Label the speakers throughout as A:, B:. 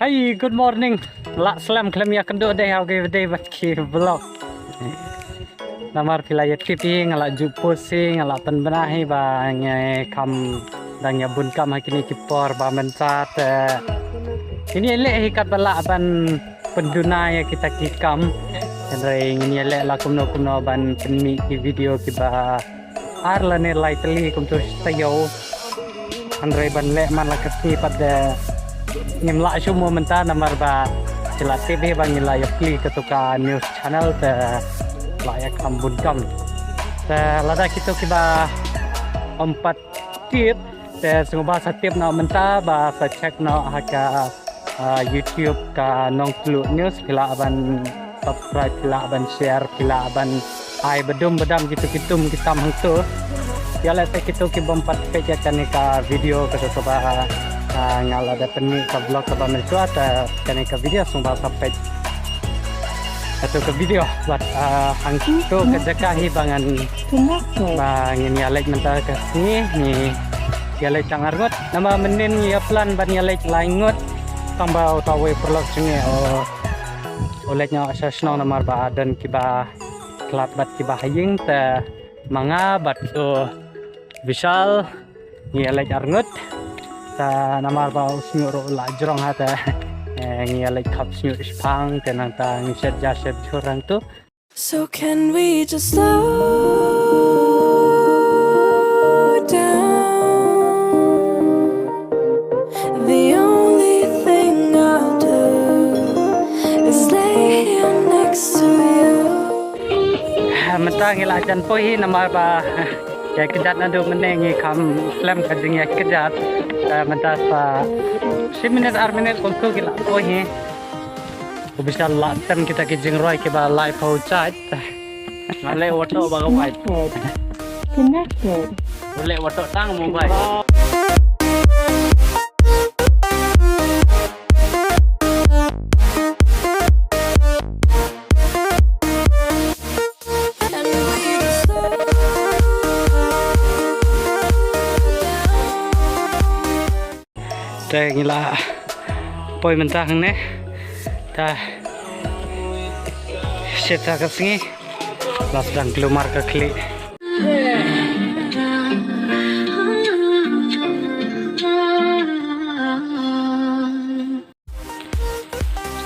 A: Hi, good morning. La slam klam ya kendo deh aku day bat ki vlog. Namar pilai tipi ngala ju pusing ngala penbenahi ba nge kam dang ya bun kam hakini kipor ba mencat. Ini elek hikat bala ban penduna ya kita kikam. Andai ini elek la kumno ban penmi ki video ki ba arlane lightly kum tu stayo. Andai ban lek man la kasi pada ngimla semua mentah namar ba jelas TV bang nilai klik ketuka news channel te layak ambun kam te lada kita kiba 4 tip te semua bahasa tip na mentah bahasa cek na haka YouTube ka nong flu news pila aban subscribe pila aban share pila aban ai bedum bedam gitu kita mengtu ya lah kita kiba 4 page kan ka video ketuka ngal ada penni ka vlog ka bamersu ata kan ka video sumba sampai atau ke video buat hangki tu kedekahi bangan bang ini alek mental ke sini ni ya lek cangargot nama menin ya plan ban ya lek laingot tambah tawe vlog sini olehnya asasno namar ba dan kiba klat bat kiba haying te manga bat visal ya lek arngot ta namar ba usnyuro la jrong hata ngi like cup snyu spang tenang ta ngi set jasep churang tu.
B: So can we just slow down? The only thing I'll do is lay here next to you.
A: Mentang ngi la jan poi namar ba ya kejat nadu menengi kam slam kajing ya kejat mentas pa 10 minit 4 minit untuk gila poi bisa latem kita kijing roy ke ba live ho chat ngale auto ba gawai
B: Connected.
A: boleh auto tang mobile ngila poi mentah ne ta seta ka singi las dang glumar ka kli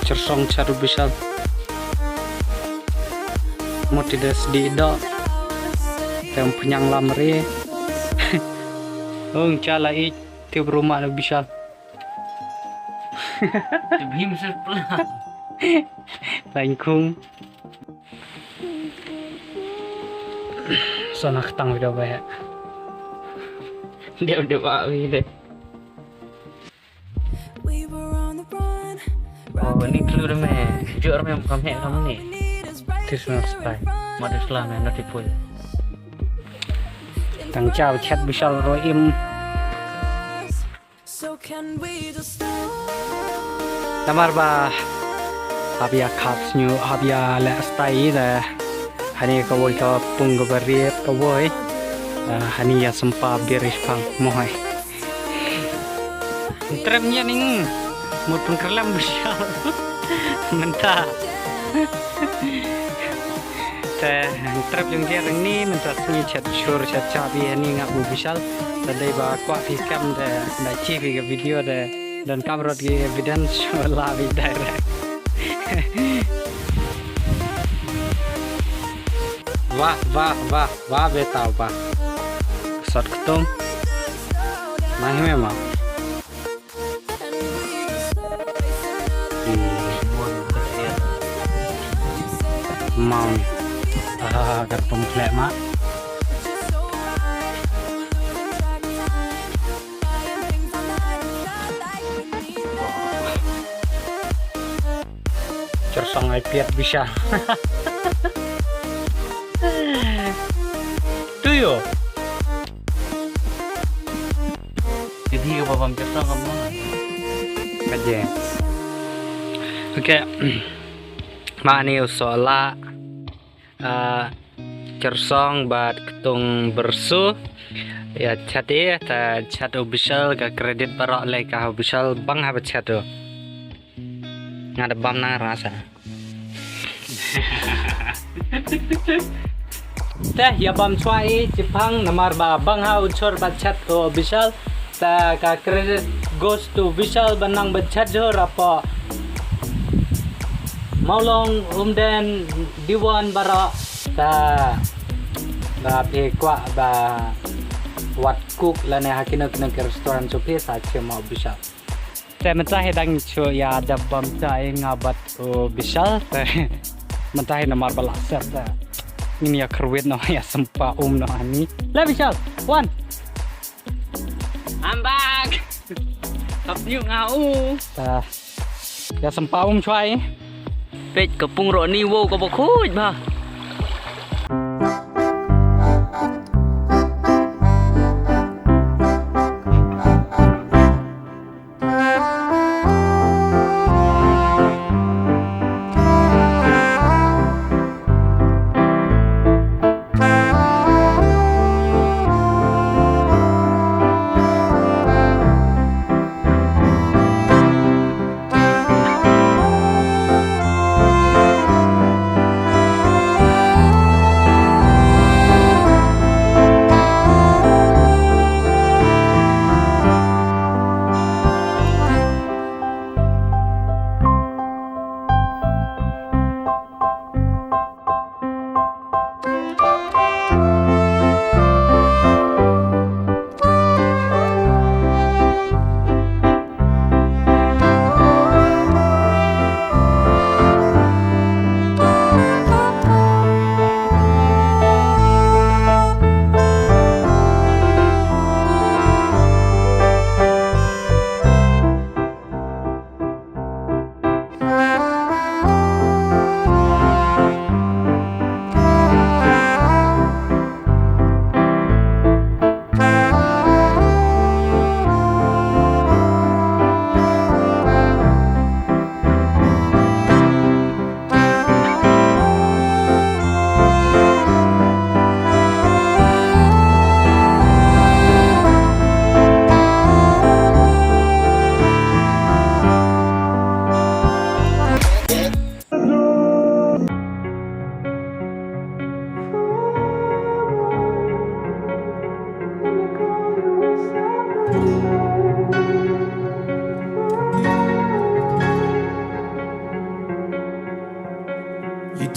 A: cersong caru bisal motides di do yang penyang lamri cala i tiup rumah na bisal Bim sebelah Bangkung Sana ketang video banyak Dia udah bawi deh Oh ini keluar meh Jujur meh bukan meh kamu nih Tisna style Madu selama notiful Tang jauh chat bisa roim Namar ba habia caps new habia la stay da hani ka Bhoi ka pung ka bariet ka Bhoi hani ya sempa birish pang mohai tremnya ning mutun kerlam bisa mentah te trep yung dia ni mentah ni chat shur chat chabi hani ngak bu bisal tadai ba kwa fi kam da chivi ka video da dan kamera di evidence live direct wah betau pa shot ketum mang memang mau agar pemplek mak cersong iPad bisa tuh yo jadi ke babam cersong kamu kaje oke mani usola cersong bat ketung bersu ya chat ta chat official ka kredit barok le ka official bang ha chat do Ada bam na rasa. Teh ya bam cuai Jepang nomor bang ha ucor bachat o Vishal ta ka credit goes to Vishal banang bachat jo apa maulong umden diwan bara ta ba pe kwa ba wat cook la ne hakina kena ke restoran chope sa chema Vishal te mentahe dang cho ya da bam tai ngabat o Vishal te mentahe nomor bala set ta ini ya kerwit no ya sempa no ani la Vishal one I'm back tập nhiều ngau ta ya sempa choai pet kepung ro ni wo ko bokhuj ba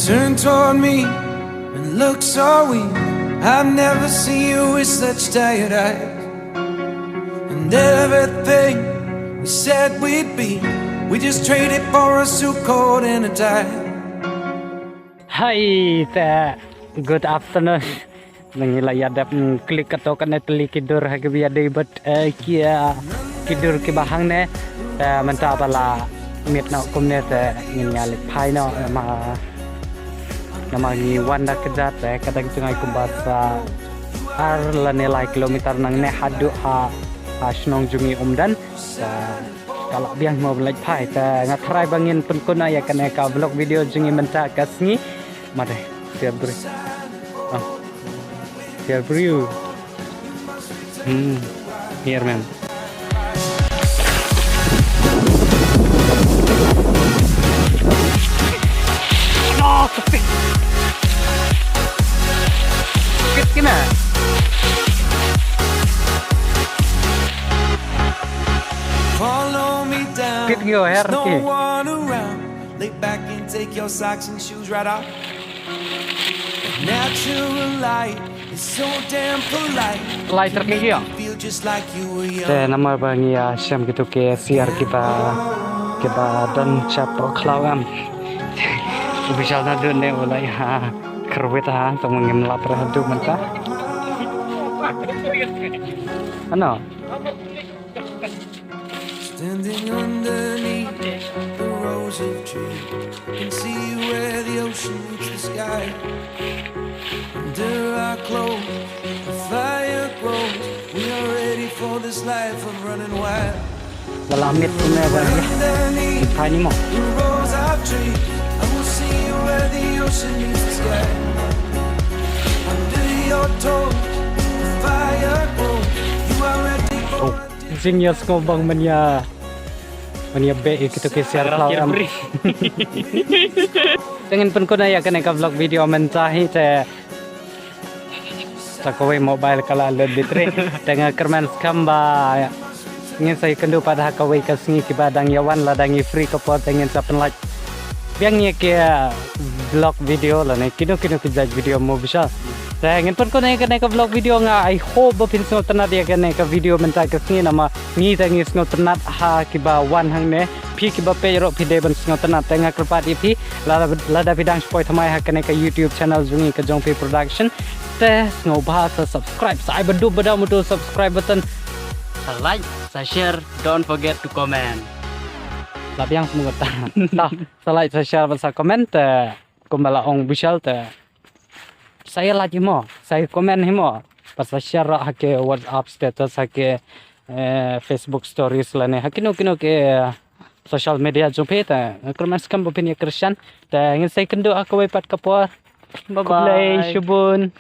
B: Turn toward me and look so weak. I've never seen you with such tired eyes. And everything we said we'd be, we just traded for a suit coat and a tie.
A: Hai ta good afternoon nangila ya dap klik atau kana teli kidur ha biya dei bat kia kidur ki bahang ne ta menta bala mit na kumne ta nginyal phai no ma namagi wanda kedat kadang tungai kumbasa ar la nilai kilometer nang ne hadu ha snong jungi umdan kalau biang mau belaj pai ta ngatrai bangin penkuna ya kana ka vlog video jungi menta kasngi made siap beri siap Briew here man no stupid Kena.
B: Follow me down.
A: Kit go hair
B: no
A: ki.
B: one around. Lay back and take your socks and shoes right off. Natural light is so damn polite.
A: Lighter ki yo.
B: Feel just like you were young.
A: Te nama bangi ya syam gitu ke siar kita dan chapel klawam. Ubisal na dun ne ulai ha. Kerwita untuk mengemlat terhadap mentah. Ano?
B: Standing underneath the rows of trees, can see where the ocean meets the sky. Under our clothes, the fire grows. We are ready for this life of running wild.
A: Dalamit punya bangi. Tiny mo.
B: The rows of trees, I will see where the ocean meets the sky. Under your toes, the fire grows. You are ready for
A: Genius ko bang manya. Mania be kita ke share cloud am. Dengan pun kuna ya kena ka vlog video mencahi te sakawai mobile kala le bitre dengan kerman skamba ingin saya kendu pada kawai ka singi ki badang yawan ladangi free ka pot ingin sapen like biang ye ke vlog video la ne kino ke judge video mo bisa. Ingin pun kuna kena ka vlog video nga I hope bapin sno tanat ya kena ka video mencahi ka singi nama ngi tangi sno tanat ha ki ba wan hang ne pi ki ba pe ro pi de ban sno tanat tengah kerpat ipi lada bidang spoi thamai ha kena ka YouTube channel zungi ka jongpi production te ngau bahasa subscribe sai bedu beda mutu subscribe button
C: Like, share, don't forget to comment.
A: Tapi yang semua tak like share basa komen te kumbala ong bishal te saya lagi mo saya komen himo pas share hake WhatsApp status hake Facebook stories lane hakino kino ke social media jumpe te kermas kam bopin ya Christian te ngin saya kendo aku wepat kapor
C: Bye bye.
A: Shubun.